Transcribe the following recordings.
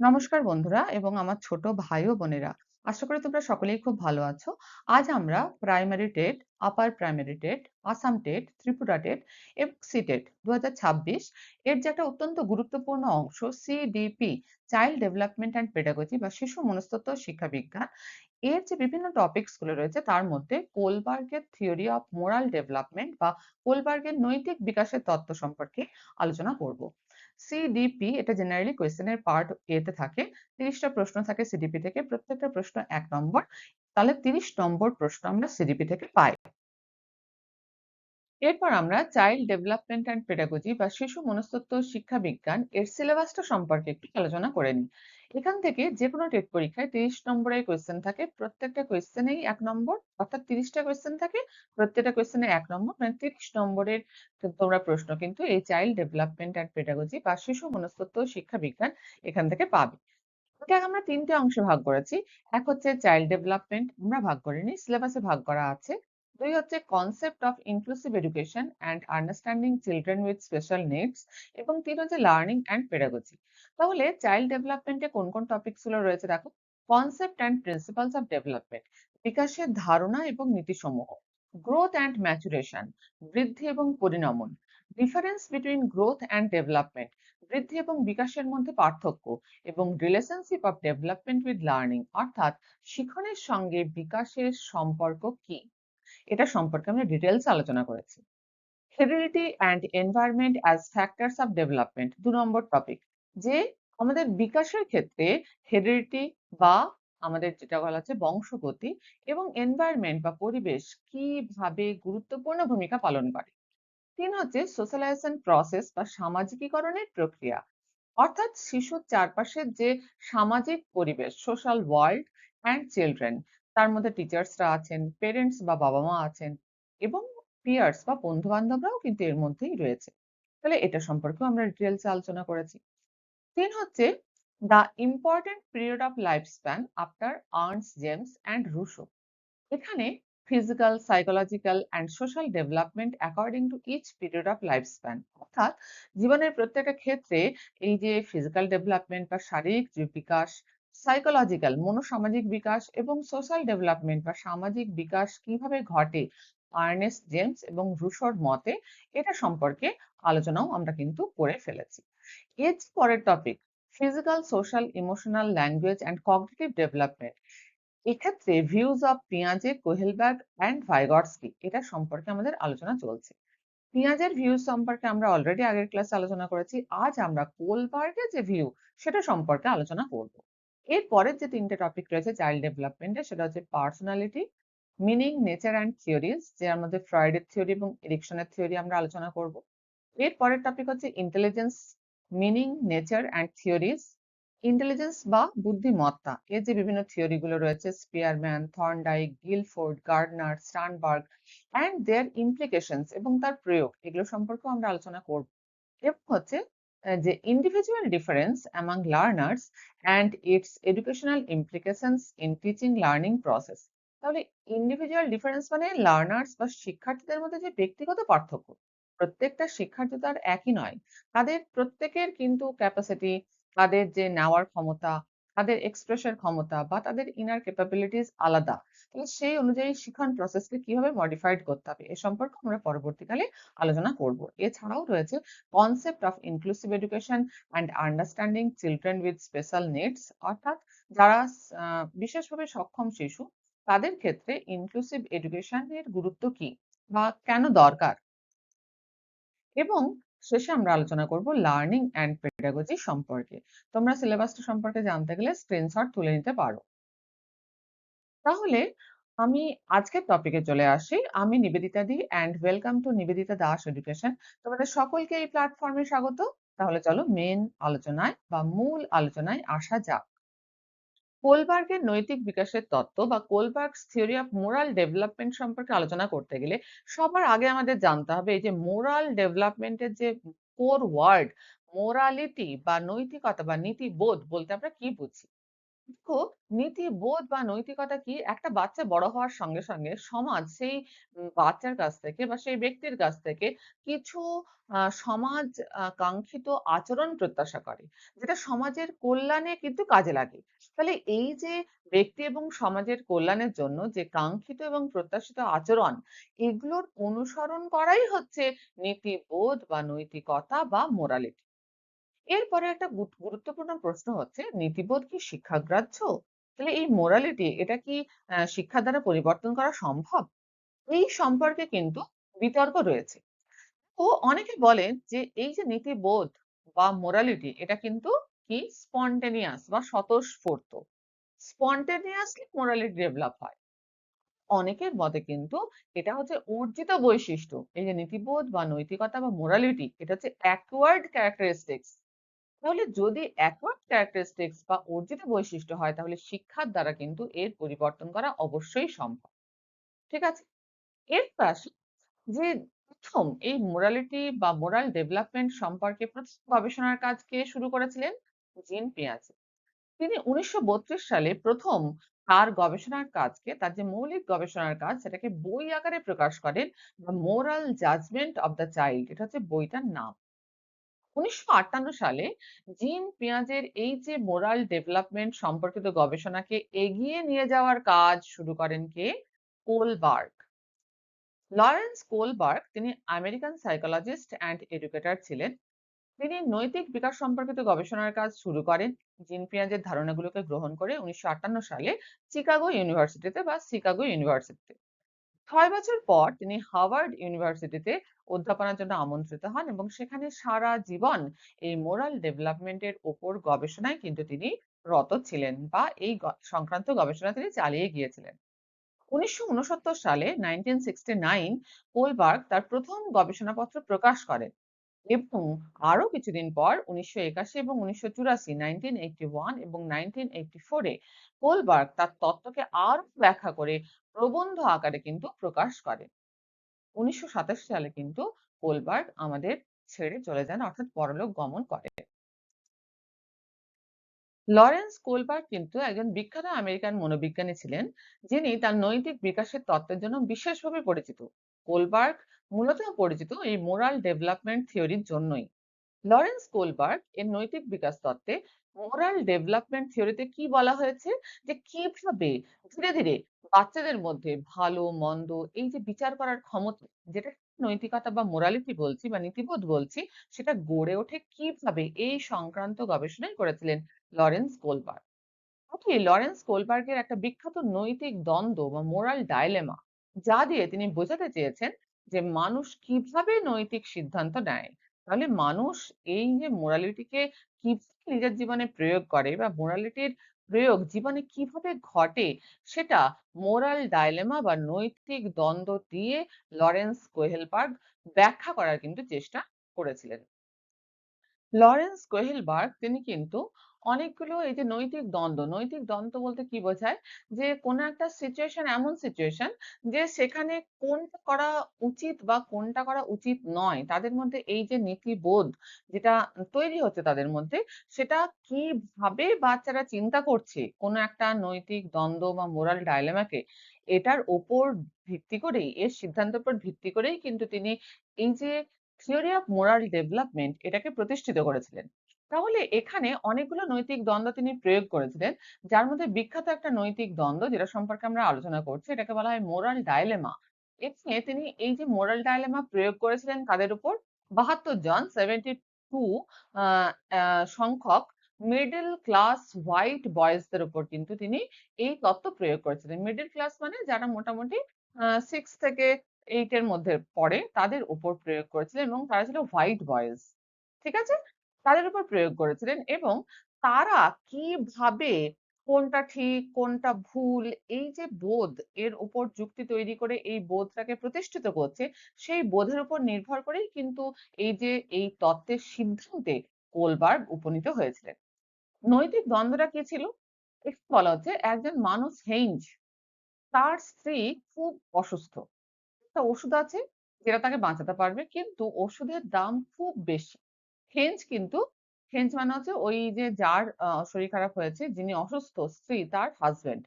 নমস্কার বন্ধুরা এবং আমার ছোট ভাই ও বোনেরা। আশা করি তোমরা সকলেই খুব ভালো আছো। আজ আমরা primary TET, upper primary TET, Assam TET, Tripura TET এবং সিটেট 2026 এর যে একটা অত্যন্ত গুরুত্বপূর্ণ অংশ CDP, child development and pedagogy বা শিশু মনস্তত্ত্ব ও শিক্ষা বিজ্ঞান, এর যে বিভিন্ন টপিকস গুলো রয়েছে তার মধ্যে কোলবার্গের থিওরি অফ মোরাল ডেভেলপমেন্ট বা কোলবার্গের নৈতিক বিকাশের তত্ত্ব সম্পর্কে আলোচনা করব। সিডিপি এটা জেনারেলি কোয়েশ্চেনের পার্ট এতে থাকে। 30টা প্রশ্ন থাকে সিডিপি থেকে, প্রত্যেকটা প্রশ্ন 1 নম্বর। তাহলে 30 নম্বর প্রশ্ন আমরা সিডিপি থেকে পাই। এরপর আমরা চাইল্ড ডেভেলপমেন্ট অ্যান্ড পেডাগজি বা শিশু মনস্তত্ত্ব ও শিক্ষা বিজ্ঞান এর সিলেবাসটা সম্পর্কে একটু আলোচনা করে নিই। এখান থেকে যে কোনো টেট পরীক্ষায় 30 নম্বরের কোয়েশ্চেন থাকে, প্রত্যেকটা কোয়েশ্চেনেই 1 নম্বর, অর্থাৎ 30টা কোয়েশ্চেন থাকে, প্রত্যেকটা কোয়েশ্চেনে 1 নম্বর, মানে 30 নম্বরের তোমরা প্রশ্ন কিন্তু এই চাইল্ড ডেভেলপমেন্ট অ্যান্ড পেডাগজি বা শিশু মনস্তত্ত্ব ও শিক্ষা বিজ্ঞান এখান থেকে পাবে। এটা আমরা 3টে অংশে ভাগ করেছি। এক হচ্ছে চাইল্ড ডেভেলপমেন্ট, আমরা ভাগ করিনি, সিলেবাসে ভাগ করা আছে। 2 হচ্ছে concept of inclusive education and understanding children with special needs এবং 3 হচ্ছে লার্নিং অ্যান্ড পেডাগজি। তাহলে চাইল্ড ডেভেলপমেন্টে কোন কোন টপিকস গুলো রয়েছে দেখো। Concept and principles of development, বিকাশের ধারণা এবং নীতিসমূহ। গ্রোথ অ্যান্ড ম্যাচুরেশন, বৃদ্ধি এবং পরিণমন। Difference between growth and development, বৃদ্ধি এবং বিকাশের মধ্যে পার্থক্য এবং relationship of development with learning, অর্থাৎ শিক্ষণের সঙ্গে বিকাশের সম্পর্ক কি, এটা সম্পর্কে আমরা ডিটেলস আলোচনা করেছি। Heredity and environment as factors of development 2 number topic, যে আমাদের বিকাশের ক্ষেত্রে হেরিডিটি বা আমাদের যেটা বলা হচ্ছে বংশগতি এবং এনভায়রনমেন্ট বা পরিবেশ কিভাবে গুরুত্বপূর্ণ ভূমিকা পালন করে। 3 হচ্ছে সোশ্যালাইজেশন প্রসেস বা সামাজিকীকরণের প্রক্রিয়া, অর্থাৎ শিশুর চারপাশের যে সামাজিক পরিবেশ, সোশ্যাল ওয়ার্ল্ড অ্যান্ড চিলড্রেন, তার মধ্যে টিচার্সরা আছেন, পেরেন্টস বা বাবা মা আছেন এবং পিয়ার্স বা বন্ধু বান্ধবরাও কিন্তু এর মধ্যেই রয়েছে। তাহলে এটা সম্পর্কেও আমরা ডিটেলসে আলোচনা করেছি। 3 হচ্ছে the important period of life span after Ernst James and Rousseau. এখানে physical, psychological and social development according to each period of life span, অর্থাৎ জীবনের প্রত্যেকটা ক্ষেত্রে এই যে ফিজিক্যাল ডেভেলপমেন্ট বা শারীরিক যে বিকাশ, সাইকোলজিক্যাল মনোসামাজিক বিকাশ এবং সোশ্যাল ডেভেলপমেন্ট বা সামাজিক বিকাশ কিভাবে ঘটে আর্নেস্ট জেমস এবং রুশোর মতে, এটা সম্পর্কে আলোচনাও আমরা কিন্তু করে ফেলেছি। এর যে পরের topic, physical, social, emotional, language and cognitive development, এক্ষেত্রে ভিউজ অফ পিয়াজে, কোহেলবার্গ অ্যান্ড ভাইগটস্কি, এটা সম্পর্কে আমাদের আলোচনা চলছে। পিয়াজের ভিউজ সম্পর্কে আমরা অলরেডি আগের ক্লাসে আলোচনা করেছি। আজ আমরা কোলবার্গের যে ভিউ সেটা সম্পর্কে আলোচনা করব। এর পরের যে 3টে টপিক রয়েছে চাইল্ড ডেভেলপমেন্টে, সেটা হচ্ছে personality, meaning, nature and theories, যার মধ্যে ফ্রয়েডের থিওরি এবং এরিকসনের থিওরি আমরা আলোচনা করব। এর পরের টপিক হচ্ছে intelligence, meaning, nature and theories. Intelligence বা বুদ্ধিমত্তা এর যে বিভিন্ন থিওরি গুলো রয়েছে, Spearman, Thorndike, Guilford, Gardner, Sternberg and their implications এবং তার প্রয়োগ, এগুলো সম্পর্কেও আমরা আলোচনা করব। এবং হচ্ছে যে individual difference among learners and it's educational implications in teaching learning process. তাহলে ইন্ডিভিজুয়াল ডিফারেন্স মানে লার্নার্স বা শিক্ষার্থীদের মধ্যে যে ব্যক্তিগত পার্থক্য, প্রত্যেকটা শিক্ষার্থী তো আর একই নয়। তাদের প্রত্যেকের কিন্তু ক্যাপাসিটি, তাদের যে নেওয়ার ক্ষমতা, তাদের এক্সপ্রেসের ক্ষমতা বা তাদের ইনার ক্যাপাবিলিটিস আলাদা। তাহলে সেই অনুযায়ী শিক্ষণ প্রসেসকে কিভাবে মডিফাইড করতে হবে এ সম্পর্কে আমরা পরবর্তীকালে আলোচনা করব। এছাড়াও রয়েছে concept of inclusive education and understanding children with special needs, অর্থাৎ যারা বিশেষভাবে সক্ষম শিশু, তাদের ক্ষেত্রে ইনক্লুসিভ এডুকেশনের গুরুত্ব কি বা কেন দরকার। এবং শেষে আমরা আলোচনা করব লার্নিং অ্যান্ড পেডাগজি সম্পর্কে। তোমরা সিলেবাসটা সম্পর্কে জানতে গেলে স্ক্রিনশট তুলে নিতে পারো। তাহলে আমি আজকের টপিকে চলে আসি। আমি Nivedita di and welcome to Nivedita Das education. তোমাদের সকলকে এই প্ল্যাটফর্মে স্বাগত। তাহলে চলো মেন আলোচনায় বা মূল আলোচনায় আসা যাক। কোলবার্গের নৈতিক বিকাশের তত্ত্ব বা কোলবার্গস থিওরি অফ মোরাল ডেভেলপমেন্ট সম্পর্কে আলোচনা করতে গেলে সবার আগে আমাদের জানতে হবে এই যে মোরাল ডেভেলপমেন্টের যে কোর ওয়ার্ড, মোরালিটি বা নৈতিকতা বা নীতিবোধ বলতে আমরা কি বুঝি। দেখো, নীতিবোধ বা নৈতিকতা কি? একটা বাচ্চা বড় হওয়ার সঙ্গে, সঙ্গে সমাজ সেই বাচ্চার কাছ থেকে বা সেই ব্যক্তির কাছ থেকে কিছু সমাজ কাঙ্ক্ষিত আচরণ প্রত্যাশা করে। যেটা সমাজের কল্যাণে কিন্তু কাজে লাগে। তাহলে এই যে ব্যক্তি এবং সমাজের কল্যাণের জন্য যে কাঙ্ক্ষিত এবং প্রত্যাশিত আচরণ, এগুলোর অনুসরণ করাই হচ্ছে নীতিবোধ বা নৈতিকতা বা মোরালিটি। এরপরে একটা গুরুত্বপূর্ণ প্রশ্ন হচ্ছে, নীতিবোধ কি শিক্ষাগ্রাহ্য? তাহলে এই মোরালিটি এটা কি শিক্ষা দ্বারা পরিবর্তন করা সম্ভব? এই সম্পর্কে কিন্তু বিতর্ক রয়েছে। তো অনেকে বলেন যে এই যে নীতিবোধ বা মোরালিটি এটা কিন্তু কি স্পন্টেনিয়াস বা স্বতঃস্ফূর্ত। স্পন্টেনিয়াসলি মোরালিটি ডেভেলপ হয়। অনেকের মতে কিন্তু এটা হচ্ছে অর্জিত বৈশিষ্ট্য। এই যে নীতিবোধ বা নৈতিকতা বা মোরালিটি এটা হচ্ছে অ্যাকোয়ার্ড ক্যারেক্টারিস্টিক্স। তাহলে যদি অ্যাকোয়ার্ড ক্যারেক্টারিস্টিক্স বা অর্জিত বৈশিষ্ট্য হয় তাহলে শিক্ষার দ্বারা কিন্তু এর পরিবর্তন করা অবশ্যই সম্ভব। ঠিক আছে? এর পাশে যে প্রথম এই মোরালিটি বা মোরাল ডেভেলপমেন্ট সম্পর্কে প্রথম গবেষণার কাজ কে শুরু করেছিলেন? জিন পিয়াজে। তিনি ১৯৩২ সালে প্রথম তার গবেষণার কাজকে, তার যে মৌলিক গবেষণার কাজ সেটাকে বই আকারে প্রকাশ করেন। The moral judgement of the child, এটা হচ্ছে বইটার নাম। ১৯৫৮ সালে জিন পিয়াজের এই যে মোরাল ডেভেলপমেন্ট সম্পর্কিত গবেষণাকে এগিয়ে নিয়ে যাওয়ার কাজ শুরু করেন কে? কোলবার্গ। লরেন্স কোলবার্গ তিনি আমেরিকান সাইকোলজিস্ট অ্যান্ড এডুকেটর ছিলেন। তিনি নৈতিক বিকাশ সম্পর্কিত গবেষণার কাজ শুরু করেন জিন পিয়াজের ধারণাগুলোকে গ্রহণ করে ১৯৫৮ সালে শিকাগো ইউনিভার্সিটিতে। ৬ বছর পর তিনি হার্ভার্ড ইউনিভার্সিটিতে অধ্যাপনার জন্য আমন্ত্রিত হন এবং সেখানে সারা জীবন এই মোরাল ডেভেলপমেন্টের উপর গবেষণায় কিন্তু তিনি রত ছিলেন বা এই সংক্রান্ত গবেষণা তিনি চালিয়ে গিয়েছিলেন। ১৯৬৯ সালে 1969 কোলবার্গ তার প্রথম গবেষণাপত্র প্রকাশ করেন এবং আরো কিছুদিন পর ১৯৮১ এবং ১৯৮৪ 1981 এবং 1984 এ কোলবার্গ তার তত্ত্বকে আরো ব্যাখ্যা করে প্রবন্ধ আকারে কিন্তু প্রকাশ করেন। ১৯৮৭ সালে কিন্তু কোলবার্গ আমাদের ছেড়ে চলে যান, অর্থাৎ পরলোক গমন করেন। লরেন্স কোলবার্গ কিন্তু একজন বিখ্যাত আমেরিকান মনোবিজ্ঞানী ছিলেন, যিনি তার নৈতিক বিকাশের তত্ত্বের জন্য বিশেষভাবে পরিচিত। কোলবার্গ মূলত পরিচিত এই মোরাল ডেভেলপমেন্ট থিওরির জন্যই। লরেন্স কোলবার্গ এর নৈতিক বিকাশ তত্ত্বে মোরাল ডেভেলপমেন্ট থিওরিতে কি বলা হয়েছে, যে কিভাবে ধীরে ধীরে বাচ্চাদের মধ্যে ভালো মন্দ এই যে বিচার করার ক্ষমতা, যেটা নৈতিকতা বা মোরালিটি বলছি বা নীতিবোধ বলছি, সেটা গড়ে ওঠে কিভাবে, এই সংক্রান্ত গবেষণাই করেছিলেন লরেন্স কোলবার্গ। ওকে, লরেন্স কোলবার্গের একটা বিখ্যাত নৈতিক দ্বন্দ্ব বা মোরাল ডাইলেমা, যা দিয়ে তিনি বোঝাতে চেয়েছেন যে মানুষ কিভাবে নৈতিক সিদ্ধান্ত নেয়। তাহলে মানুষ এই যে মোরালিটিকে কিভাবে নিজের জীবনে প্রয়োগ করে বা মোরালিটির প্রয়োগ জীবনে কিভাবে ঘটে, সেটা মোরাল ডাইলেমা বা নৈতিক দ্বন্দ্ব দিয়ে লরেন্স কোহেলবার্গ ব্যাখ্যা করার কিন্তু চেষ্টা করেছিলেন। লরেন্স কোহেলবার্গ তিনি কিন্তু অনেকগুলো এই যে নৈতিক দ্বন্দ্ব বলতে কি বোঝায়, যে কোনো একটা সিচুয়েশন, এমন সিচুয়েশন যে সেখানে কোনটা করা উচিত বা কোনটা করা উচিত নয়, তাদের মধ্যে এই যে নীতিবোধ যেটা তৈরি হচ্ছে তাদের মধ্যে, সেটা কিভাবে বাচ্চারা চিন্তা করছে কোনো একটা নৈতিক দ্বন্দ্ব বা মোরাল ডাইলেমাকে, এটার ওপর ভিত্তি করেই, এর সিদ্ধান্তের উপর ভিত্তি করেই কিন্তু তিনি এই যে থিওরি অফ মোরাল ডেভেলপমেন্ট এটাকে প্রতিষ্ঠিত করেছিলেন। তাহলে এখানে অনেকগুলো নৈতিক দ্বন্দ্ব তিনি প্রয়োগ করেছিলেন, যার মধ্যে বিখ্যাত একটা নৈতিক দ্বন্দ্ব যেটা সম্পর্কে আমরা আলোচনা করছি, এটাকে বলা হয় মোরাল ডাইলেমা। এখানে তিনি এই যে মোরাল ডাইলেমা প্রয়োগ করেছিলেন কাদের উপর? ৭২ জন, 72 আহ, সংখ্যক মিডল ক্লাস হোয়াইট বয়েজদের উপর কিন্তু তিনি এই তত্ত্ব প্রয়োগ করেছিলেন। মিডল ক্লাস মানে যারা মোটামুটি 6 থেকে 8 এর মধ্যে পড়ে, তাদের উপর প্রয়োগ করেছিলেন এবং তারা ছিল হোয়াইট বয়েজ। ঠিক আছে? তাদের উপর প্রয়োগ করেছিলেন এবং তারা কিভাবে কোনটা ঠিক, কোনটা ভুল, এই যে বোধ, এর উপর যুক্তি তৈরি করে এই বোধটাকে প্রতিষ্ঠিত করছে, সেই বোধের উপর নির্ভর করেই কিন্তু এই যে এই তত্ত্বের সিদ্ধান্তে কোলবার্গ উপনীত হয়েছিলেন। নৈতিক দ্বন্দ্বটা কি ছিল? একটু বলা হচ্ছে, একজন মানুষ হেইঞ্জ, তার স্ত্রী খুব অসুস্থ। একটা ওষুধ আছে যেটা তাকে বাঁচাতে পারবে, কিন্তু ওষুধের দাম খুব বেশি। হেঞ্জ কিন্তু হেঞ্জ মানে হচ্ছে ওই যে যার শরীর খারাপ হয়েছে, যিনি অসুস্থ স্ত্রী তার হাসব্যান্ড।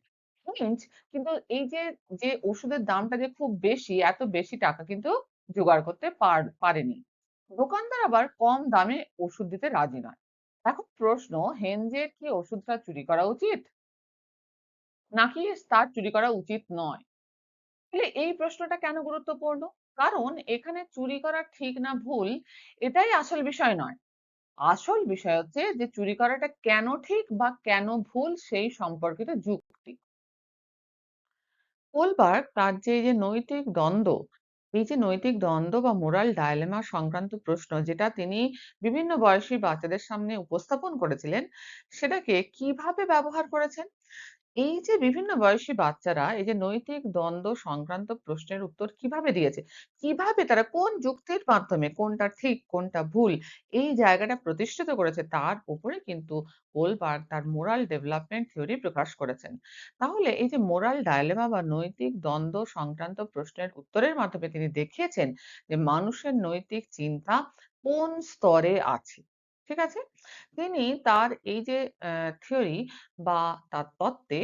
হেঞ্জ কিন্তু এই যে, যে ওষুধের দামটা যে খুব বেশি, এত বেশি টাকা কিন্তু জোগাড় করতে পারেনি। দোকানদার আবার কম দামে ওষুধ দিতে রাজি নয়। এখন প্রশ্ন, হেনজের কি ওষুধটা চুরি করা উচিত? নাকি তার চুরি করা উচিত নয়? তাহলে এই প্রশ্নটা কেন গুরুত্বপূর্ণ? কারণ এখানে চুরি করা ঠিক না ভুল এটাই আসল বিষয় নয়। আসল বিষয় হচ্ছে যে চুরি করাটা কেন ঠিক বা কেন ভুল সেই সম্পর্কিত যুক্তি। কোলবার্গ তার যে এই যে নৈতিক দ্বন্দ্ব, এই যে নৈতিক দ্বন্দ্ব বা মোরাল ডায়লেমা সংক্রান্ত প্রশ্ন যেটা তিনি বিভিন্ন বয়সী বাচ্চাদের সামনে উপস্থাপন করেছিলেন, সেটাকে কিভাবে ব্যবহার করেছেন? এই যে বিভিন্ন বয়সী বাচ্চারা এই যে নৈতিক দ্বন্দ্ব সংক্রান্ত প্রশ্নের উত্তর কিভাবে দিয়েছে? কিভাবে তারা কোন যুক্তির মাধ্যমে কোনটা ঠিক, কোনটা ভুল এই জায়গাটা প্রতিষ্ঠিত করেছে তার উপরে কিন্তু কোলবার্গ তার মোরাল ডেভেলপমেন্ট থিওরি প্রকাশ করেছেন। তাহলে এই যে মোরাল ডায়লেমা বা নৈতিক দ্বন্দ্ব সংক্রান্ত প্রশ্নের উত্তরের মাধ্যমে তিনি দেখিয়েছেন যে মানুষের নৈতিক চিন্তা কোন স্তরে আছে। ঠিক আছে? তিনি তার এই যে থিওরি বা তার তত্ত্বে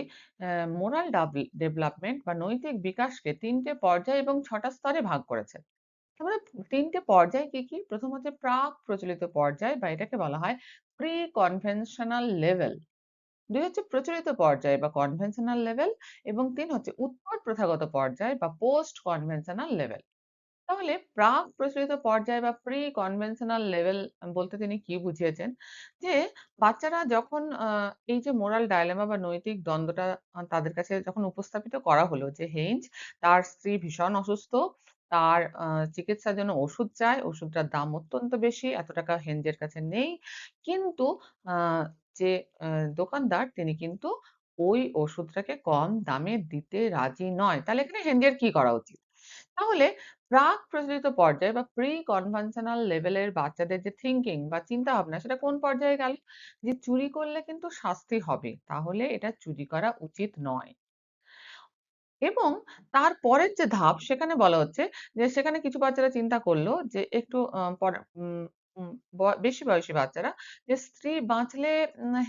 মোরাল ডেভেলপমেন্ট বা নৈতিক বিকাশকে ৩ টে পর্যায় এবং ৬ টা স্তরে ভাগ করেছেন। তারমানে ৩ টে পর্যায় কি, কি? প্রথম হচ্ছে প্রাক প্রচলিত পর্যায় বা এটাকে বলা হয় প্রি কনভেনশনাল লেভেল। ২ হচ্ছে প্রচলিত পর্যায় বা কনভেনশনাল লেভেল এবং ৩ হচ্ছে উত্তর প্রথাগত পর্যায় বা পোস্ট কনভেনশনাল লেভেল। তাহলে প্রাক প্রচলিত পর্যায় বা প্রি কনভেনশনাল লেভেল বলতে তিনি কি বুঝিয়েছেন? যে বাচ্চারা যখন এই যে মোরাল ডায়লেমা বা নৈতিক দ্বন্দ্বটা তাদের কাছে যখন উপস্থাপিত করা হলো যে হেইঞ্জ তার স্ত্রী ভীষণ অসুস্থ। তার চিকিৎসার জন্য ওষুধ চায়। ওষুধটার দাম অত্যন্ত বেশি। এত টাকা হেইঞ্জের কাছে নেই। কিন্তু আ যে আ দোকানদার তিনি কিন্তু ওই ওষুধটাকে কম দামে দিতে রাজি নয়। তাহলে এখানে হেইঞ্জের কি করা উচিত? তাহলে প্রাক প্রচলিত পর্যায়ে বা প্রি কনভেনশনাল লেভেলের বাচ্চাদের যে থিংকিং বা চিন্তাভাবনা সেটা কোন পর্যায়ে গেল? যে চুরি করলে কিন্তু শাস্তি হবে। তাহলে এটা চুরি করা উচিত নয়। এবং তার পরের যে ধাপ সেখানে বলা হচ্ছে যে সেখানে কিছু বাচ্চারা চিন্তা করলো যে একটু পড়া উম বেশি বয়সী বাচ্চারা যে স্ত্রী বাঁচলে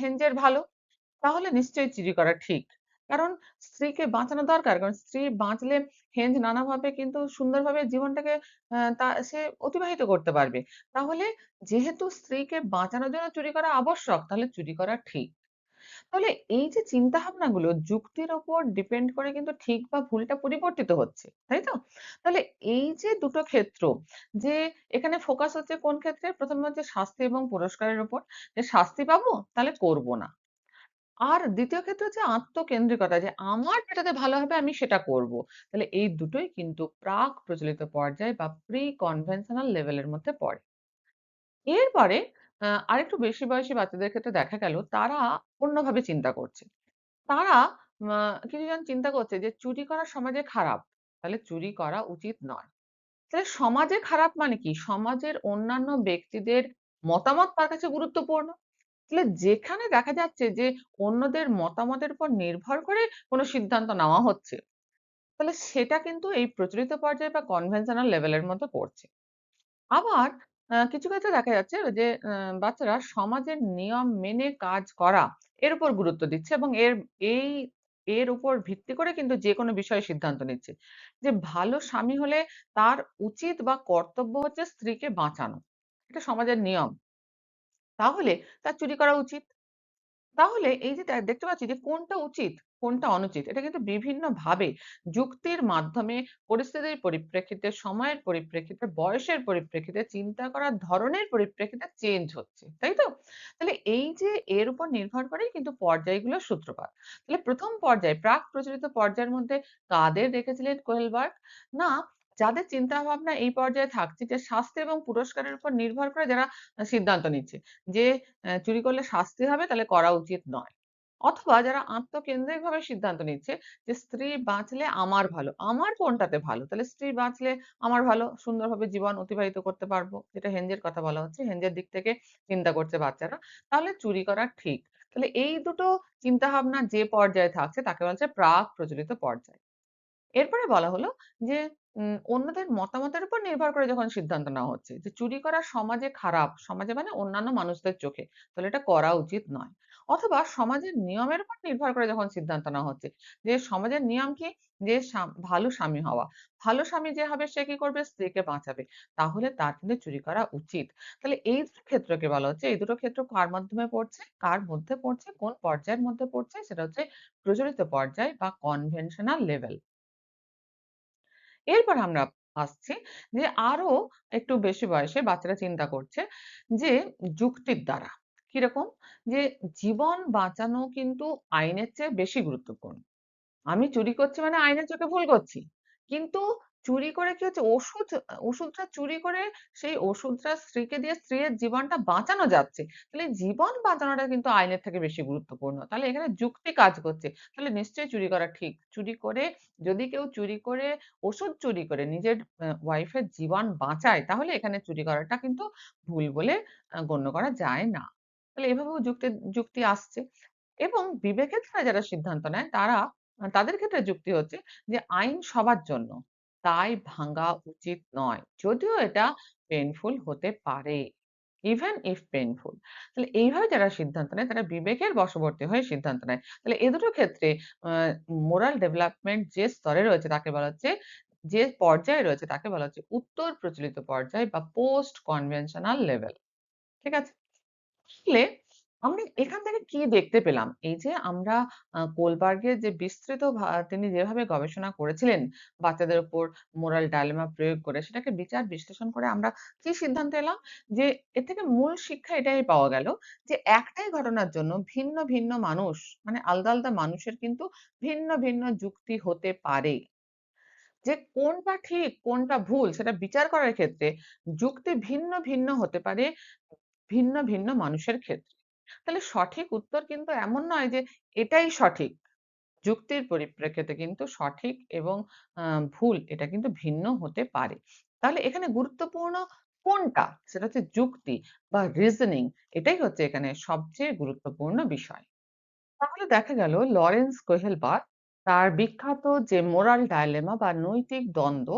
হেনজের ভালো। তাহলে নিশ্চয়ই চুরি করা ঠিক। কারণ স্ত্রীকে বাঁচানো দরকার। কারণ স্ত্রী বাঁচলে হেঞ্জ নানাভাবে কিন্তু সুন্দরভাবে জীবনটাকে সে অতিবাহিত করতে পারবে। তাহলে যেহেতু স্ত্রীকে বাঁচানোর জন্য চুরি করা আবশ্যক, তাহলে চুরি করা ঠিক। তাহলে এই যে চিন্তাভাবনাগুলো যুক্তির উপর ডিপেন্ড করে কিন্তু ঠিক বা ভুলটা পরিবর্তিত হচ্ছে। তাই তো? তাহলে এই যে দুটো ক্ষেত্র যে এখানে ফোকাস হচ্ছে কোন ক্ষেত্রে? ১ম এ হচ্ছে শাস্তি এবং পুরস্কারের উপর। যে শাস্তি পাবো তাহলে করব না। আর ২য় ক্ষেত্রে হচ্ছে আত্মকেন্দ্রিকতা যে আমার যেটাতে ভালো হবে আমি সেটা করব। তাহলে এই দুটোই কিন্তু প্রাক প্রচলিত পর্যায় বা প্রি কনভেনশনাল লেভেল এর মধ্যে পড়ে। এরপরে আরেকটু বেশি বয়সী বাচ্চাদের ক্ষেত্রে দেখা গেল তারা অন্যভাবে চিন্তা করছে। তারা আ কিছুজন চিন্তা করছে যে চুরি করা সমাজে খারাপ। তাহলে চুরি করা উচিত নয়। তাহলে সমাজে খারাপ মানে কি? সমাজের অন্যান্য ব্যক্তিদের মতামত তার কাছে গুরুত্বপূর্ণ। তাহলে যেখানে দেখা যাচ্ছে যে অন্যদের মতামতের উপর নির্ভর করে কোনো সিদ্ধান্ত নেওয়া হচ্ছে, তাহলে সেটা কিন্তু এই প্রচলিত পর্যায়ে বা কনভেনশনাল লেভেল এর মধ্যে পড়ছে। আবার কিছু ক্ষেত্রে দেখা যাচ্ছে যে বাচ্চারা সমাজের নিয়ম মেনে কাজ করা এর উপর গুরুত্ব দিচ্ছে এবং এই এর উপর ভিত্তি করে কিন্তু যেকোনো বিষয়ে সিদ্ধান্ত নিচ্ছে। যে ভালো স্বামী হলে তার উচিত বা কর্তব্য হচ্ছে স্ত্রীকে বাঁচানো। এটা সমাজের নিয়ম। তাহলে তার চুরি করা উচিত। তাহলে এই যে দেখতে পাচ্ছি যে কোনটা উচিত, কোনটা অনুচিত এটা কিন্তু বিভিন্নভাবে যুক্তির মাধ্যমে পরিস্থিতির পরিপ্রেক্ষিতে, সময়ের পরিপ্রেক্ষিতে, বয়সের পরিপ্রেক্ষিতে, চিন্তা করার ধরনের পরিপ্রেক্ষিতে চেঞ্জ হচ্ছে। তাই তো? তাহলে এই যে এর উপর নির্ভর করেই কিন্তু পর্যায়গুলোর সূত্রপাত। তাহলে ১ম পর্যায় প্রাক প্রচলিত পর্যায়ের মধ্যে কাদের রেখেছিলেন কোহেলবার্গ? না যাদের চিন্তাভাবনা এই পর্যায়ে থাকছে যে শাস্তি এবং পুরস্কারের উপর নির্ভর করে যারা সিদ্ধান্ত নিচ্ছে। যে চুরি করলে শাস্তি হবে তাহলে করা উচিত নয়। অথবা যারা আত্মকেন্দ্রিকভাবে সিদ্ধান্ত নিচ্ছে যে স্ত্রী বাঁচলে আমার ভালো। আমার কোনটাতে ভালো? তাহলে স্ত্রী বাঁচলে আমার ভালো। সুন্দরভাবে জীবন অতিবাহিত করতে পারবো। যেটা হেনজের কথা বলা হচ্ছে। হেনজের দিক থেকে চিন্তা করছে বাচ্চারা। তাহলে চুরি করা ঠিক। তাহলে এই দুটো চিন্তাভাবনা যে পর্যায়ে থাকছে তাকে বলা হচ্ছে প্রাক প্রচলিত পর্যায়। এরপরে বলা হলো যে অন্যদের মতামতের উপর নির্ভর করে যখন সিদ্ধান্ত নেওয়া হচ্ছে যে চুরি করা সমাজে খারাপ, সমাজে মানে অন্যান্য মানুষদের চোখে, তাহলে এটা করা উচিত নয়। অথবা সমাজের নিয়মের উপর নির্ভর করে যখন সিদ্ধান্ত নেওয়া হচ্ছে যে সমাজের নিয়ম কি? যে ভালো স্বামী হওয়া। ভালো স্বামী যে হবে সে কি করবে? স্ত্রীকে বাঁচাবে। তাহলে তার কিন্তু চুরি করা উচিত। তাহলে এই দুটো ক্ষেত্রকে বলা হচ্ছে, এই দুটো ক্ষেত্র কার মাধ্যমে পড়ছে? কার মধ্যে পড়ছে? কোন পর্যায়ের মধ্যে পড়ছে? সেটা হচ্ছে প্রচলিত পর্যায় বা কনভেনশনাল লেভেল। এরপর আমরা আসছি যে আরো একটু বেশি বয়সে বাচ্চারা চিন্তা করছে যে যুক্তির দ্বারা। কিরকম? যে জীবন বাঁচানো কিন্তু আইনের চেয়ে বেশি গুরুত্বপূর্ণ। আমি চুরি করছি মানে আইনের চোখে ভুল করছি। কিন্তু চুরি করে কি হচ্ছে ওষুধটা চুরি করে সেই ওষুধটা স্ত্রীকে দিয়ে স্ত্রীর জীবনটা বাঁচানো যাচ্ছে। তাহলে এই জীবন বাঁচানোটা কিন্তু আইনের থেকে বেশি গুরুত্বপূর্ণ। তাহলে এখানে যুক্তি কাজ করছে। তাহলে নিশ্চয়ই চুরি করা ঠিক। চুরি করে যদি কেউ চুরি করে ওষুধ চুরি করে নিজের ওয়াইফের জীবন বাঁচায় তাহলে এখানে চুরি করাটা কিন্তু ভুল বলে গণ্য করা যায় না। তাহলে এভাবেও যুক্তি আসছে। এবং বিবেকের ধারায় যারা সিদ্ধান্ত নেয় তাদের ক্ষেত্রে যুক্তি হচ্ছে যে আইন সবার জন্য। তাই ভাঙা উচিত নয়। যদিও এটা পেইনফুল হতে পারে। Even if painful. তাহলে এইভাবে যারা সিদ্ধান্ত নেয় তারা বিবেকের বশবর্তী হয়ে সিদ্ধান্ত নেয়। তাহলে এ দুটো ক্ষেত্রে আ মোরাল ডেভেলপমেন্ট যে স্তরে রয়েছে তাকে বলা হচ্ছে যে পর্যায়ে রয়েছে তাকে বলা হচ্ছে উত্তর প্রচলিত পর্যায় বা পোস্ট কনভেনশনাল লেভেল। ঠিক আছে? আসলে আমরা এখান থেকে কি দেখতে পেলাম? এই যে আমরা কোলবার্গের যে বিস্তৃত তিনি যেভাবে গবেষণা করেছিলেন বাচ্চাদের উপর মোরাল ডাইলেমা প্রয়োগ করে সেটাকে বিচার বিশ্লেষণ করে আমরা কি সিদ্ধান্তে এলাম? যে এর থেকে মূল শিক্ষা এটাই পাওয়া গেল যে একটাই ঘটনার জন্য ভিন্ন, ভিন্ন মানুষ মানে আলাদা, আলাদা মানুষের কিন্তু ভিন্ন, ভিন্ন যুক্তি হতে পারে। যে কোনটা ঠিক কোনটা ভুল সেটা বিচার করার ক্ষেত্রে যুক্তি ভিন্ন, ভিন্ন হতে পারে ভিন্ন, ভিন্ন মানুষের ক্ষেত্রে। তাহলে সঠিক উত্তর কিন্তু এমন নয় যে এটাই সঠিক। যুক্তির পরিপ্রেক্ষিতে কিন্তু সঠিক এবং আ ভুল এটা কিন্তু ভিন্ন হতে পারে। তাহলে এখানে গুরুত্বপূর্ণ কোনটা? সেটা হচ্ছে যুক্তি বা রিজনিং এটাই হচ্ছে এখানে সবচেয়ে গুরুত্বপূর্ণ বিষয়। তাহলে দেখা গেল লরেন্স কোহেলবার্গ তার বিখ্যাত যে মোরাল ডাইলেমা বা নৈতিক দ্বন্দ্ব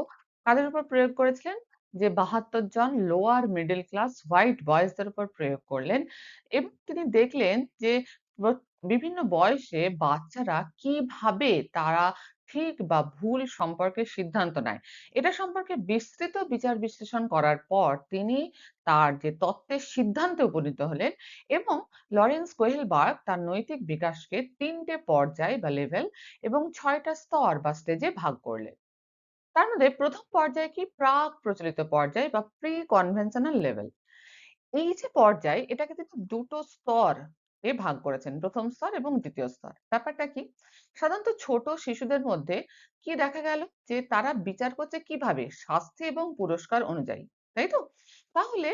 কাদের উপর প্রয়োগ করেছিলেন? যে ৭২ জন লোয়ার মিডল ক্লাস হোয়াইট বয়েজদের উপর প্রয়োগ করলেন এবং তিনি দেখলেন যে বিভিন্ন বয়সে বাচ্চারা কিভাবে তারা ঠিক বা ভুল সম্পর্কে সিদ্ধান্ত নেয়। এটা সম্পর্কে বিস্তৃত বিচার বিশ্লেষণ করার পর তিনি তার যে তত্ত্বের সিদ্ধান্তে উপনীত হলেন এবং লরেন্স কোহেলবার্গ তার নৈতিক বিকাশকে ৩ টে পর্যায় বা লেভেল এবং ৬ টা স্তর বা স্টেজে ভাগ করলেন। তার মধ্যে ১ম পর্যায় কি প্রাক প্রচলিত পর্যায় বা প্রি কনভেনশনাল লেভেল। এই যে পর্যায় এটাকে কিন্তু ২ টো স্তর এ ভাগ করেছেন। ১ম স্তর এবং ২য় স্তর। ব্যাপারটা কি? সাধারণত ছোট শিশুদের মধ্যে কি দেখা গেল যে তারা বিচার করছে কিভাবে? শাস্তি এবং পুরস্কার অনুযায়ী। তাই তো? তাহলে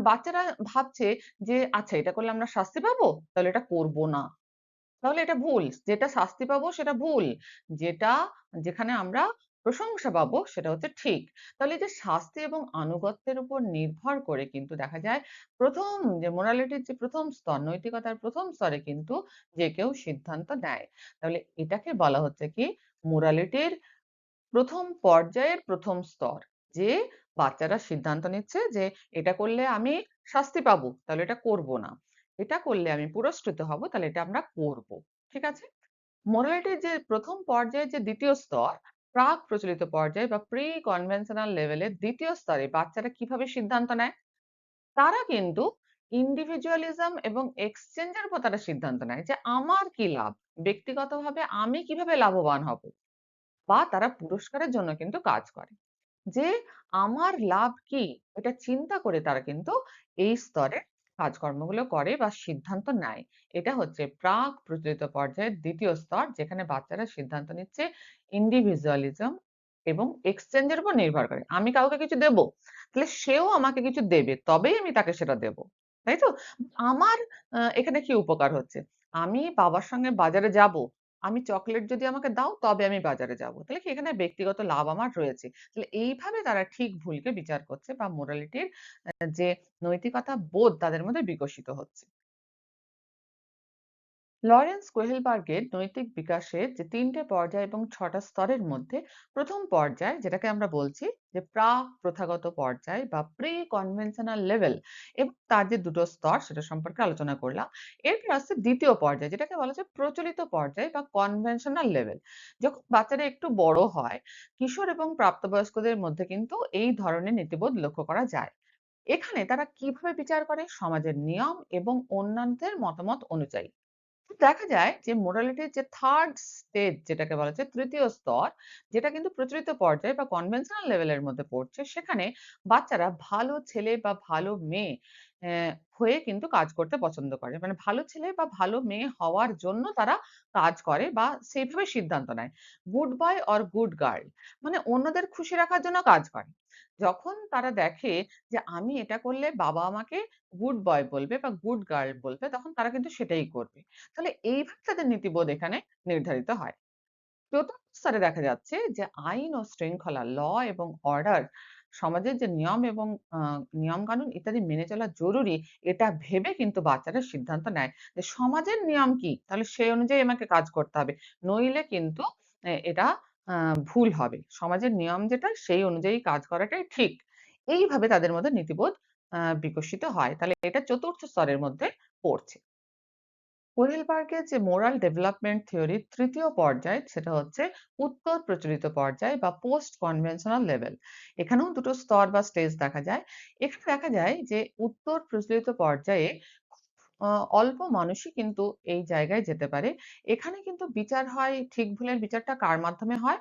বাচ্চারা ভাবছে যে আচ্ছা এটা করলে আমরা শাস্তি পাবো, তাহলে এটা করব না। তাহলে এটা ভুল। যেটা শাস্তি পাবো সেটা ভুল। যেটা যেখানে আমরা প্রশংসা পাবো সেটা হচ্ছে ঠিক। তাহলে এই যে শাস্তি এবং আনুগত্যের উপর নির্ভর করে কিন্তু দেখা যায় ১ম যে মোরালিটির যে ১ম স্তর, নৈতিকতার ১ম স্তরে কিন্তু যে কেউ সিদ্ধান্ত নেয়। তাহলে এটাকে বলা হচ্ছে কি মোরালিটির ১ম পর্যায়ের ১ম স্তর। যে বাচ্চারা সিদ্ধান্ত নিচ্ছে যে এটা করলে আমি শাস্তি পাবো, তাহলে এটা করব না। এটা করলে আমি পুরস্কৃত হব, তাহলে এটা আমরা করব। ঠিক আছে? মোরালিটির যে ১ম পর্যায়ে যে ২য় স্তর, প্রাক প্রচলিত পর্যায় বা প্রি কনভেনশনাল লেভেলের ২য় স্তরে বাচ্চারা কিভাবে সিদ্ধান্ত নেয়? তারা কিন্তু ইন্ডিভিজুয়ালিজম এবং এক্সচেঞ্জ এর উপর তারা সিদ্ধান্ত নেয় যে আমার কি লাভ? ব্যক্তিগতভাবে আমি কিভাবে লাভবান হব? বা তারা পুরস্কারের জন্য কিন্তু কাজ করে। যে আমার লাভ কি? এটা চিন্তা করে তারা কিন্তু এই স্তরে কাজকর্মগুলো করে বা সিদ্ধান্ত নেয়। এটা হচ্ছে প্রাক প্রচলিত পর্যায়ের ২য় স্তর যেখানে বাচ্চারা সিদ্ধান্ত নিচ্ছে ইন্ডিভিজুয়ালিজম এবং এক্সচেঞ্জ এর উপর নির্ভর করে। আমি কাউকে কিছু দেব, তাহলে সেও আমাকে কিছু দেবে। তবেই আমি তাকে সেটা দেব। তাই তো? আমার এখানে কি উপকার হচ্ছে? আমি বাবার সঙ্গে বাজারে যাব। আমি চকোলেট যদি আমাকে দাও তবে আমি বাজারে যাব। তাহলে কি এখানে ব্যক্তিগত লাভ আমার রয়েছে। তাহলে এইভাবে তারা ঠিক ভুলকে বিচার করছে বা মোরালিটির যে নৈতিকতা বোধ তাদের মধ্যে বিকশিত হচ্ছে। লরেন্স কোহেলবার্গের নৈতিক বিকাশের যে ৩টে পর্যায় এবং ৬টা স্তরের মধ্যে প্রথম পর্যায় যেটাকে আমরা বলছি যে প্রথাগত পর্যায় বা প্রি কনভেনশনাল লেভেল এবং তার যে ২টো স্তর সেটা সম্পর্কে আলোচনা করলাম। এরপর আসছে ২য় পর্যায় যেটাকে বলা যায় প্রচলিত পর্যায় বা কনভেনশনাল লেভেল। যখন বাচ্চারা একটু বড় হয়, কিশোর এবং প্রাপ্তবয়স্কদের মধ্যে কিন্তু এই ধরনের নীতিবোধ লক্ষ্য করা যায়। এখানে তারা কিভাবে বিচার করে? সমাজের নিয়ম এবং অন্যান্যদের মতামত অনুযায়ী। দেখা যায় যে মোরালিটির যে 3rd স্টেজ যেটাকে বলা হচ্ছে ৩য় স্তর, যেটা কিন্তু প্রচলিত পর্যায় বা কনভেনশনাল লেভেলের মধ্যে পড়ছে। সেখানে বাচ্চারা ভালো ছেলে বা ভালো মেয়ে হয়ে কিন্তু কাজ করতে পছন্দ করে। মানে ভালো ছেলে বা ভালো মেয়ে হওয়ার জন্য তারা কাজ করে বা সেইভাবে সিদ্ধান্ত নেয়। Good boy or good girl মানে অন্যদের খুশি রাখার জন্য কাজ করে। যখন তারা দেখে যে আমি এটা করলে বাবা আমাকে গুড বয় বলবে বা গুড গার্ল বলবে, তখন তারা কিন্তু সেটাই করবে। তাহলে এইভাবে তাদের নীতিবোধ এখানে নির্ধারিত হয়। ৪র্থ স্তরে দেখা যাচ্ছে যে আইন ও শৃঙ্খলা এবং অর্ডার সমাজের যে নিয়ম এবং নিয়ম-কানুন ইত্যাদি মেনে চলা জরুরি, এটা ভেবে কিন্তু বাচ্চারা সিদ্ধান্ত নেয় যে সমাজের নিয়ম কি? তাহলে সেই অনুযায়ী আমাকে কাজ করতে হবে। নইলে কিন্তু এটা আ ভুল হবে। সমাজের নিয়ম যেটা সেই অনুযায়ী কাজ করাটাই ঠিক। এইভাবে তাদের মধ্যে নীতিবোধ বিকশিত হয়। তাহলে এটা ৪র্থ স্তরের মধ্যে পড়ছে। কোহেলবার্গের যে মোরাল ডেভেলপমেন্ট থিওরির ৩য় পর্যায় সেটা হচ্ছে উত্তর প্রচলিত পর্যায় বা পোস্ট কনভেনশনাল লেভেল। এখানেও ২টো স্তর বা স্টেজ দেখা যায়। এখানে দেখা যায় যে উত্তর প্রচলিত পর্যায়ে আ অল্প মানুষই কিন্তু এই জায়গায় যেতে পারে। এখানে কিন্তু বিচার হয় ঠিক ভুলের বিচারটা কার মাধ্যমে হয়?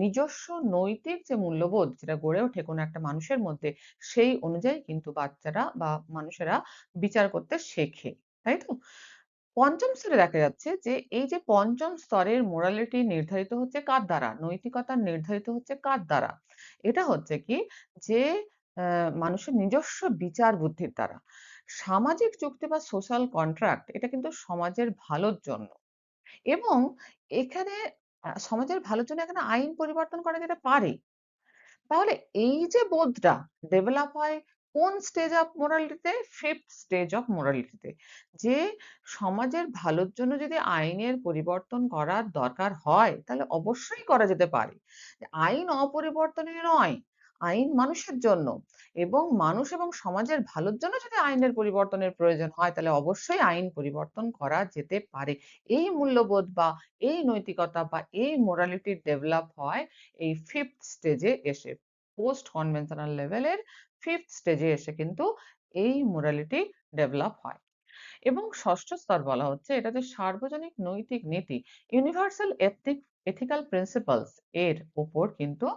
নিজস্ব নৈতিক যে মূল্যবোধ যেটা গড়ে ওঠে কোনো একটা মানুষের মধ্যে, সেই অনুযায়ী কিন্তু বাচ্চারা বা মানুষেরা বিচার করতে শেখে। তাই তো? ৫ম স্তরে দেখা যাচ্ছে যে এই যে ৫ম স্তরের মোরালিটি নির্ধারিত হচ্ছে কার দ্বারা? নৈতিকতা নির্ধারিত হচ্ছে কার দ্বারা? এটা হচ্ছে কি যে মানুষের নিজস্ব বিচার বুদ্ধির দ্বারা। সামাজিক চুক্তি বা সোশ্যাল কন্ট্রাক্ট এটা কিন্তু সমাজের ভালোর জন্য। এবং এখানে সমাজের ভালোর জন্য এখানে আইন পরিবর্তন করা যেতে পারে। তাহলে এই যে বোধটা ডেভেলপ হয় কোন স্টেজ অফ মোরালিটিতে? 5th স্টেজ অফ মোরালিটিতে। যে সমাজের ভালোর জন্য যদি আইনের পরিবর্তন করার দরকার হয়, তাহলে অবশ্যই করা যেতে পারে। আইন অপরিবর্তনীয় নয়। আইন মানুষের জন্য এবং মানুষ এবং সমাজের ভালোর জন্য যদি আইনের পরিবর্তনের প্রয়োজন হয়, তাহলে অবশ্যই আইন পরিবর্তন করা যেতে পারে। এই মূল্যবোধ বা এই নৈতিকতা বা এই মোরালিটি ডেভেলপ হয় এই 5th স্টেজে এসে। পোস্ট কনভেনশনাল লেভেলের 5th স্টেজে এসে কিন্তু এই মোরালিটি ডেভেলপ হয়। এবং ৬ষ্ঠ স্তর বলা হচ্ছে এটা যে সার্বজনীন নৈতিক নীতি ইউনিভার্সাল এথিক্যাল প্রিন্সিপলস এর উপর কিন্তু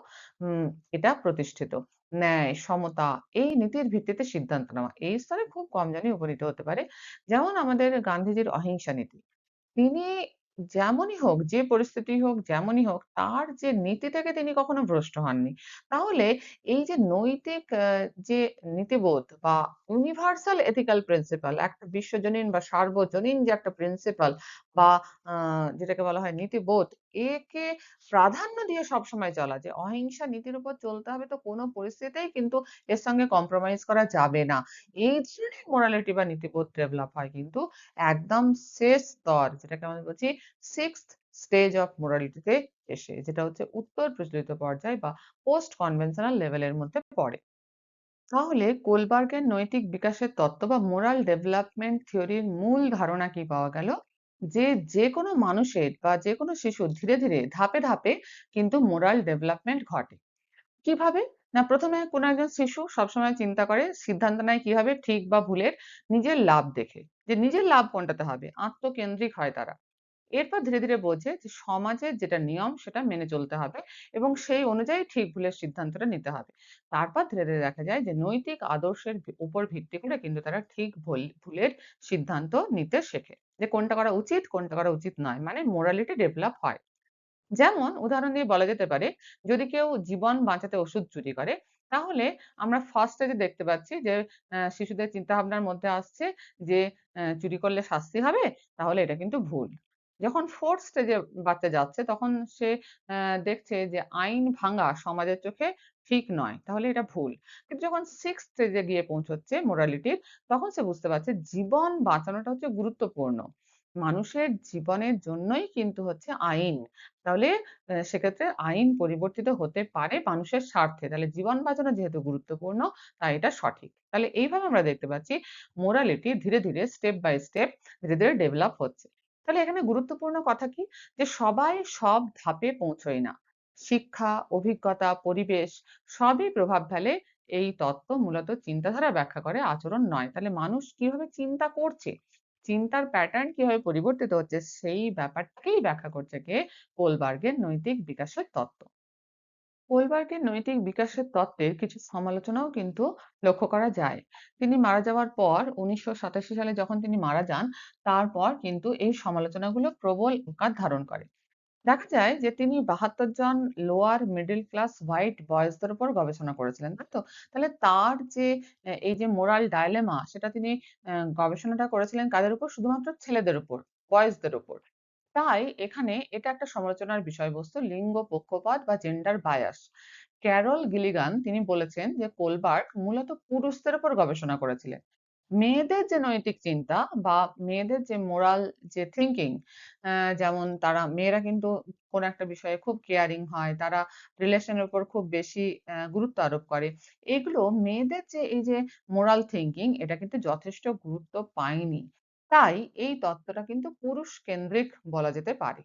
উম এটা প্রতিষ্ঠিত। ন্যায়, সমতা এই নীতির ভিত্তিতে সিদ্ধান্ত নেওয়া। এই স্তরে খুব কম জনই উপনীত হতে পারে। যেমন আমাদের গান্ধীজির অহিংসা নীতি। তিনি যেমনই হোক, যে পরিস্থিতি হোক, যেমনই হোক, তার যে নীতি থেকে তিনি কখনো ভ্রষ্ট হননি। তাহলে এই যে নৈতিক যে নীতিবোধ বা ইউনিভার্সাল এথিক্যাল প্রিন্সিপাল একটা বিশ্বজনীন বা সার্বজনীন যে একটা প্রিন্সিপাল বা আ যেটাকে বলা হয় নীতিবোধ, একে প্রাধান্য দিয়ে সবসময় চলা যে অহিংসা নীতির উপর চলতে হবে তো কোনো পরিস্থিতিতেই কিন্তু এর সঙ্গে কম্প্রোমাইজ করা যাবে না। এই ধরনের মোরালিটি বা নীতিবোধ ডেভেলপ হয় কিন্তু একদম শেষ স্তর যেটাকে আমরা বলছি 6th স্টেজ অফ মোরালিটি তে এসে যেটা হচ্ছে উত্তর প্রচলিত পর্যায় বা পোস্ট কনভেনশনাল লেভেলের মধ্যে পড়ে। তাহলে কোলবার্গের নৈতিক বিকাশের তত্ত্ব বা মোরাল ডেভেলপমেন্ট থিওরির মূল ধারণা কি পাওয়া গেল? যে যেকোনো মানুষের বা যেকোনো শিশুর ধীরে ধীরে ধাপে ধাপে কিন্তু মোরাল ডেভেলপমেন্ট ঘটে। কিভাবে? না ১ম এ কোনো একজন শিশু সবসময় চিন্তা করে, সিদ্ধান্ত নেয় কিভাবে ঠিক বা ভুলের নিজের লাভ দেখে। যে নিজের লাভ কোনটাতে হবে? আত্মকেন্দ্রিক হয় তারা। এরপর ধীরে ধীরে বোঝে যে সমাজের যেটা নিয়ম সেটা মেনে চলতে হবে এবং সেই অনুযায়ী ঠিক ভুলের সিদ্ধান্তটা নিতে হবে। তারপর ধীরে ধীরে দেখা যায় যে নৈতিক আদর্শের উপর ভিত্তি করে কিন্তু তারা ঠিক ভুলের সিদ্ধান্ত নিতে শেখে। যে কোনটা করা উচিত, কোনটা করা উচিত নয়। মানে মোরালিটি ডেভেলপ হয়। যেমন উদাহরণ দিয়ে বলা যেতে পারে, যদি কেউ জীবন বাঁচাতে ওষুধ চুরি করে, তাহলে আমরা ফার্স্ট এ যে দেখতে পাচ্ছি যে শিশুদের চিন্তাভাবনার মধ্যে আসছে যে চুরি করলে শাস্তি হবে, তাহলে এটা কিন্তু ভুল। যখন 4th স্টেজে বাচ্চা যাচ্ছে তখন সে দেখছে যে আইন ভাঙা সমাজের চোখে ঠিক নয়, তাহলে এটা ভুল। কিন্তু যখন 6th স্টেজে গিয়ে পৌঁছচ্ছে মোরালিটির, তখন সে বুঝতে পারছে জীবন বাঁচানোটা হচ্ছে গুরুত্বপূর্ণ। মানুষের জীবনের জন্যই কিন্তু হচ্ছে আইন। তাহলে সেক্ষেত্রে আইন পরিবর্তিত হতে পারে মানুষের স্বার্থে। তাহলে জীবন বাঁচানো যেহেতু গুরুত্বপূর্ণ, তাই এটা সঠিক। তাহলে এইভাবে আমরা দেখতে পাচ্ছি মোরালিটি ধীরে, ধীরে স্টেপ বাই স্টেপ ধীরে, ধীরে ডেভেলপ হচ্ছে। তাহলে এখানে গুরুত্বপূর্ণ কথা কি? যে সবাই সব ধাপে পৌঁছয় না। শিক্ষা, অভিজ্ঞতা, পরিবেশ সবই প্রভাব ফেলে। এই তত্ত্ব মূলত চিন্তাধারা ব্যাখ্যা করে, আচরণ নয়। তাহলে মানুষ কিভাবে চিন্তা করছে, চিন্তার প্যাটার্ন কিভাবে পরিবর্তিত হচ্ছে সেই ব্যাপারটাকেই ব্যাখ্যা করছে কে? কোলবার্গের নৈতিক বিকাশের তত্ত্ব। কোলবার্গের নৈতিক বিকাশের তত্ত্বের কিছু সমালোচনাও কিন্তু লক্ষ্য করা যায়। তিনি মারা যাওয়ার পর ১৯৮৭ সালে যখন তিনি মারা যান, তারপর কিন্তু এই সমালোচনাগুলো প্রবল আকার ধারণ করে। দেখা যায় যে তিনি ৭২ জন লোয়ার মিডল ক্লাস হোয়াইট বয়েজদের উপর গবেষণা করেছিলেন, তাই তো? তাহলে তার যে এই যে মোরাল ডাইলেমা সেটা তিনি গবেষণাটা করেছিলেন কাদের উপর? শুধুমাত্র ছেলেদের উপর, বয়েজদের উপর। তাই এখানে এটা একটা সমালোচনার বিষয়বস্তু লিঙ্গ পক্ষপাত বা জেন্ডার বায়াস। ক্যারল গিলিগান তিনি বলেছেন যে কোলবার্গ মূলত পুরুষদের উপর গবেষণা করেছিলেন। মেয়েদের যে নৈতিক চিন্তা বা মেয়েদের যে মোরাল যে থিংকিং যেমন মেয়েরা কিন্তু কোনো একটা বিষয়ে খুব কেয়ারিং হয়। তারা রিলেশনের উপর খুব বেশি গুরুত্ব আরোপ করে। এগুলো মেয়েদের যে এই যে মোরাল থিংকিং এটা কিন্তু যথেষ্ট গুরুত্ব পায়নি। তাই এই তত্ত্বটা কিন্তু পুরুষ কেন্দ্রিক বলা যেতে পারে।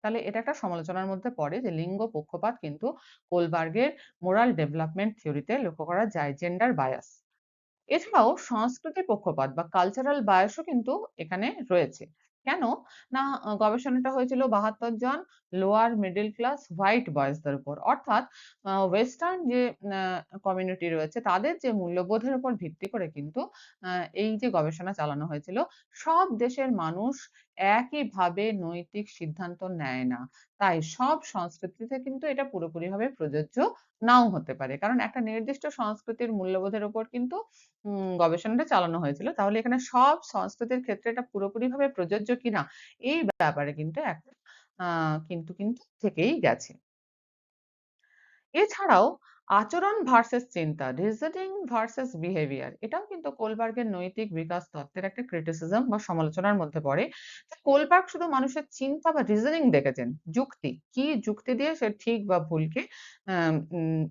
তাহলে এটা একটা সমালোচনার মধ্যে পড়ে যে লিঙ্গ পক্ষপাত কিন্তু কোলবার্গের মোরাল ডেভেলপমেন্ট থিওরিতে লক্ষ্য করা যায়, জেন্ডার বায়াস। এছাড়াও সংস্কৃতির পক্ষপাত বা কালচারাল বায়াস ও কিন্তু এখানে রয়েছে। কেন? না গবেষণাটা হয়েছিল ৭২ জন লোয়ার মিডল ক্লাস হোয়াইট বয়েজদের উপর। অর্থাৎ ওয়েস্টার্ন যে আ কমিউনিটি রয়েছে তাদের যে মূল্যবোধের উপর ভিত্তি করে কিন্তু আ এই যে গবেষণা চালানো হয়েছিল, সব দেশের মানুষ একইভাবে নৈতিক সিদ্ধান্ত নেয় না। তাই সব সংস্কৃতিতে কিন্তু এটা পুরোপুরিভাবে প্রযোজ্য নাও হতে পারে। কারণ একটা নির্দিষ্ট সংস্কৃতির মূল্যবোধের উপর কিন্তু গবেষণাটা চালানো হয়েছিল। তাহলে এখানে সব সংস্কৃতির ক্ষেত্রে এটা পুরোপুরিভাবে প্রযোজ্য কিনা এই ব্যাপারে কিন্তু একটা আ কিন্তু থেকেই গেছে। এছাড়াও আচরণ ভার্সাস চিন্তা, রিজনিং ভার্সাস বিহেভিয়ার এটাও কিন্তু কোলবার্গের নৈতিক বিকাশ তত্ত্বের একটা ক্রিটিসিজম বা সমালোচনার মধ্যে পড়ে। যে কোলবার্গ শুধু মানুষের চিন্তা বা রিজনিং দেখেছেন, যুক্তি। কি যুক্তি দিয়ে সে ঠিক বা ভুলকে আম উম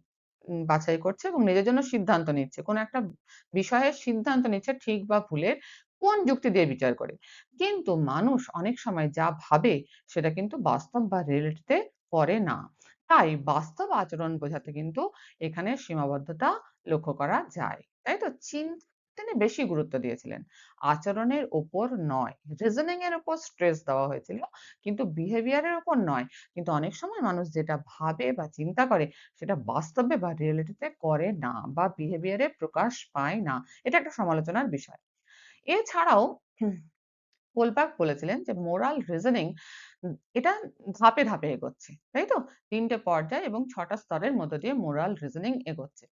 উম বাছাই করছে এবং নিজের জন্য সিদ্ধান্ত নিচ্ছে। কোন একটা বিষয়ের সিদ্ধান্ত নিচ্ছে ঠিক বা ভুলের কোন যুক্তি দিয়ে বিচার করে। কিন্তু মানুষ অনেক সময় যা ভাবে সেটা কিন্তু বাস্তব বা রিয়েলিটিতে করে না। তাই বাস্তব আচরণ বোঝাতে কিন্তু এখানে সীমাবদ্ধতা লক্ষ্য করা যায়। তাই তো? তিনি বেশি গুরুত্ব দিয়েছিলেন। আচরণের উপর নয়। রিজনিং এর উপর স্ট্রেস দেওয়া হয়েছিল। কিন্তু বিহেভিয়ার এর উপর নয়। কিন্তু অনেক সময় মানুষ যেটা ভাবে বা চিন্তা করে সেটা বাস্তবে বা রিয়েলিটিতে করে না বা বিহেভিয়ার এ প্রকাশ পায় না। এটা একটা সমালোচনার বিষয়। এছাড়াও হোলবার্গ বলেছিলেন যে মোরাল রিজনিং এটা ধাপে, ধাপে এগোচ্ছে। তাই তো? ৩ টে পর্যায় এবং ৬ টা স্তরের মধ্য দিয়ে মোরাল রিজনিং এগোচ্ছে।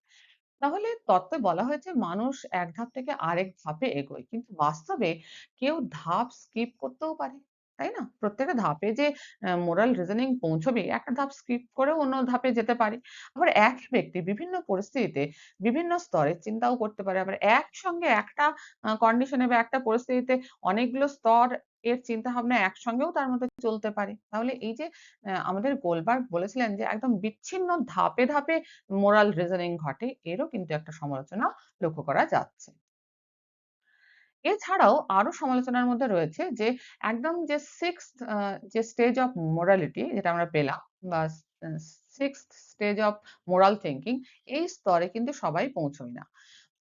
তাহলে তত্ত্বে বলা হয়েছে মানুষ এক ধাপ থেকে আরেক ধাপে এগোয়। কিন্তু বাস্তবে কেউ ধাপ স্কিপ করতেও পারে। তাই না? প্রত্যেকটা ধাপে যে মোরাল রিজনিং পৌঁছবে, একটা ধাপ স্কিপ করেও অন্য ধাপে যেতে পারে। আবার একই ব্যক্তি বিভিন্ন পরিস্থিতিতে বিভিন্ন স্তরে চিন্তাও করতে পারে। আবার একসঙ্গে একটা কন্ডিশন এ বা একটা পরিস্থিতিতে অনেকগুলো স্তর এর চিন্তাভাবনা একসঙ্গেও তার মধ্যে চলতে পারে। তাহলে এই যে আমাদের গোলবার্গ বলেছিলেন যে একদম বিচ্ছিন্ন ধাপে, ধাপে মোরাল রিজনিং ঘটে, এরও কিন্তু একটা সমালোচনা লক্ষ্য করা যাচ্ছে। এছাড়াও আরো সমালোচনার মধ্যে রয়েছে যে একদম যে 6th যে স্টেজ অফ মোরালিটি যেটা আমরা পেলাম বা 6th stage of moral thinking এই স্তরে কিন্তু সবাই পৌঁছয় না।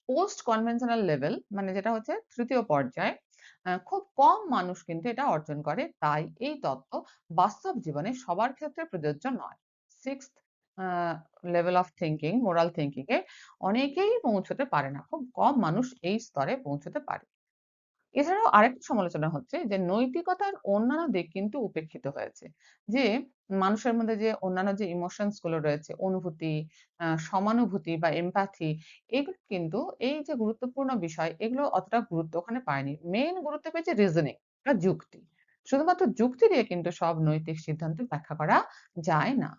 পোস্ট কনভেনশনাল লেভেল মানে যেটা হচ্ছে ৩য় পর্যায়ে খুব কম মানুষ কিন্তু এটা অর্জন করে। তাই এই তত্ত্ব বাস্তব জীবনে সবার ক্ষেত্রে প্রযোজ্য নয়। 6th uh level of thinking, moral thinking এ অনেকেই পৌঁছতে পারে না। খুব কম মানুষ এই স্তরে পৌঁছতে পারে। এছাড়াও আরেকটা সমালোচনা হচ্ছে যে নৈতিকতার অন্যান্য দিক কিন্তু উপেক্ষিত হয়েছে। যে মানুষের মধ্যে যে অন্যান্য যে ইমোশনস গুলো রয়েছে, অনুভূতি, সমানুভূতি বা এমপ্যাথি এগুলো কিন্তু এই যে গুরুত্বপূর্ণ বিষয় এগুলো অতটা গুরুত্ব ওখানে পায়নি। মেইন গুরুত্ব পেয়েছে রিজনিং বা যুক্তি। শুধুমাত্র যুক্তি দিয়ে কিন্তু সব নৈতিক সিদ্ধান্ত ব্যাখ্যা করা যায় না।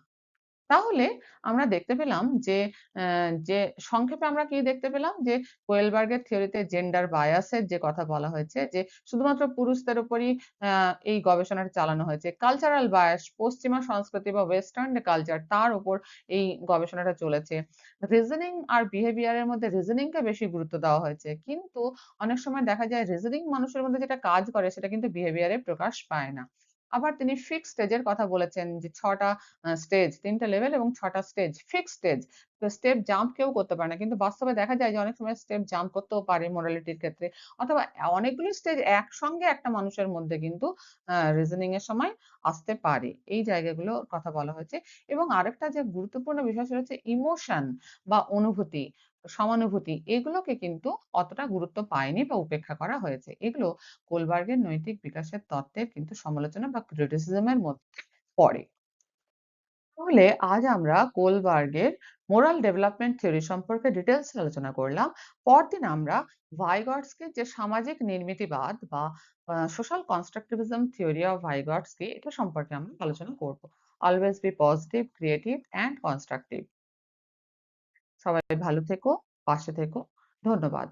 তাহলে আমরা দেখতে পেলাম যে সংক্ষেপে আমরা কি দেখতে পেলাম যে কোয়েলবার্গের থিওরিতে জেন্ডার বায়াস এর যে কথা বলা হয়েছে যে শুধুমাত্র পুরুষদের উপরই এই গবেষণাটা চালানো হয়েছে। কালচারাল বায়াস পশ্চিমা সংস্কৃতি বা ওয়েস্টার্ন কালচার তার উপর এই গবেষণাটা চলেছে। রিজনিং আর বিহেভিয়ার এর মধ্যে রিজনিং কে বেশি গুরুত্ব দেওয়া হয়েছে। কিন্তু অনেক সময় দেখা যায় রিজনিং মানুষের মধ্যে যেটা কাজ করে সেটা কিন্তু বিহেভিয়ার এ প্রকাশ পায় না। আবার তিনি ফিক্সড স্টেজ এর কথা বলেছেন যে ৬ টা স্টেজ ৩ টে লেভেল এবং ৬ টা স্টেজ, ফিক্সড স্টেজ। তো স্টেপ জাম্প কেউ করতে পারে না। কিন্তু বাস্তবে দেখা যায় যে অনেক সময় স্টেপ জাম্প করতেও পারে মোরালিটির ক্ষেত্রে। অথবা অনেকগুলো স্টেজ একসঙ্গে একটা মানুষের মধ্যে কিন্তু রিজনিং এর সময় আসতে পারে। এই জায়গাগুলোর কথা বলা হয়েছে। এবং আরেকটা যে গুরুত্বপূর্ণ বিষয় সেটা হচ্ছে ইমোশন বা অনুভূতি, সমানুভূতি এগুলোকে কিন্তু অতটা গুরুত্ব পায়নি বা উপেক্ষা করা হয়েছে। এগুলো কোলবার্গের নৈতিক বিকাশের তত্ত্বের কিন্তু সমালোচনা বা ক্রিটিসিজম এর মধ্যে পড়ে। তাহলে আজ আমরা কোলবার্গের মোরাল ডেভেলপমেন্ট থিওরি সম্পর্কে ডিটেলস আলোচনা করলাম। পরদিন আমরা ভাইগটসকে যে সামাজিক নির্মিতিবাদ বা সোশ্যাল কনস্ট্রাকটিভিজম থিওরি অফ ভাইগটসকি এটা সম্পর্কে আমরা আলোচনা করব। Always be positive, creative and constructive. সবাই ভালো থেকো, পাশে থেকো। ধন্যবাদ।